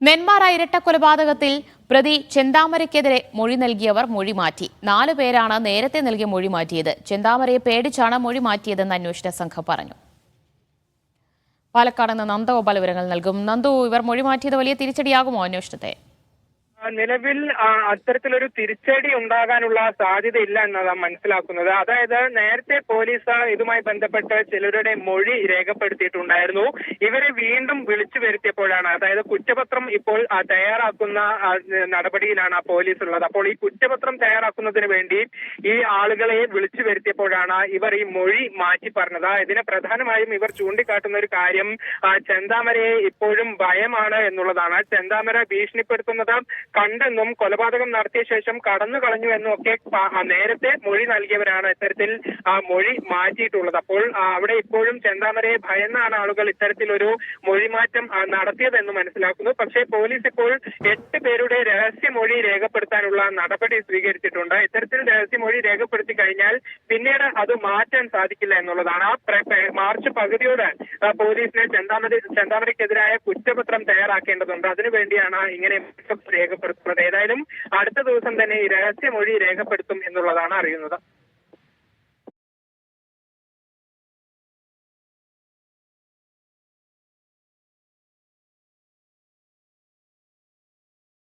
നെന്മാറ ഇരട്ടക്കൊലപാതകത്തിൽ പ്രതി ചെന്താമരയ്ക്കെതിരെ മൊഴി നൽകിയവർ മൊഴി മാറ്റി. 4 പേരാണ് നേരത്തെ നൽകിയ മൊഴി മാറ്റിയത്. ചെന്താമരയെ പേടിച്ചാണ് മൊഴി മാറ്റിയതെന്ന് അന്വേഷണ സംഘം പറഞ്ഞു. പാലക്കാട് നിന്ന് നന്ദഗോപാൽ വിവരങ്ങൾ നൽകും. നന്ദു, ഇവർ മൊഴി മാറ്റിയത് വലിയ തിരിച്ചടിയാകുമോ അന്വേഷണത്തെ? നിലവിൽ അത്തരത്തിലൊരു തിരിച്ചടി ഉണ്ടാകാനുള്ള സാധ്യതയില്ല എന്നതാണ് മനസ്സിലാക്കുന്നത്. അതായത് നേരത്തെ പോലീസ് ഇതുമായി ബന്ധപ്പെട്ട് ചിലരുടെ മൊഴി രേഖപ്പെടുത്തിയിട്ടുണ്ടായിരുന്നു. ഇവരെ വീണ്ടും വിളിച്ചു വരുത്തിയപ്പോഴാണ്, അതായത് കുറ്റപത്രം ഇപ്പോൾ തയ്യാറാക്കുന്ന നടപടിയിലാണ് പോലീസ് ഉള്ളത്. അപ്പോൾ ഈ കുറ്റപത്രം തയ്യാറാക്കുന്നതിന് വേണ്ടി ഈ ആളുകളെ വിളിച്ചു വരുത്തിയപ്പോഴാണ് ഇവർ ഈ മൊഴി മാറ്റി പറഞ്ഞത്. ഇതിന് പ്രധാനമായും ഇവർ ചൂണ്ടിക്കാട്ടുന്ന ഒരു കാര്യം ചെന്താമരയെ ഇപ്പോഴും ഭയമാണ് എന്നുള്ളതാണ്. ചെന്താമര ഭീഷണിപ്പെടുത്തുന്നത് കണ്ടെന്നും കൊലപാതകം നടത്തിയ ശേഷം കടന്നു കളഞ്ഞു എന്നും ഒക്കെ നേരത്തെ മൊഴി നൽകിയവരാണ് ഇത്തരത്തിൽ മൊഴി മാറ്റിയിട്ടുള്ളത്. അപ്പോൾ അവിടെ ഇപ്പോഴും ചെന്താമരയെ ഭയന്നാണ് ആളുകൾ ഇത്തരത്തിലൊരു മൊഴിമാറ്റം നടത്തിയതെന്ന് മനസ്സിലാക്കുന്നു. പക്ഷേ പോലീസ് ഇപ്പോൾ 8 പേരുടെ രഹസ്യമൊഴി രേഖപ്പെടുത്താനുള്ള നടപടി സ്വീകരിച്ചിട്ടുണ്ട്. ഇത്തരത്തിൽ രഹസ്യമൊഴി രേഖപ്പെടുത്തി കഴിഞ്ഞാൽ പിന്നീട് അത് മാറ്റാൻ സാധിക്കില്ല എന്നുള്ളതാണ്. മാർച്ച് പകുതിയോടെ പോലീസിനെ ചെന്താമരയ്ക്കെതിരായ കുറ്റപത്രം തയ്യാറാക്കേണ്ടതുണ്ട്. അതിനുവേണ്ടിയാണ് ഇങ്ങനെ രേഖപ്പെടുത്തുന്നത്. ഏതായാലും അടുത്ത ദിവസം തന്നെ ഈ രഹസ്യമൊഴി രേഖപ്പെടുത്തും എന്നുള്ളതാണ് അറിയുന്നത്.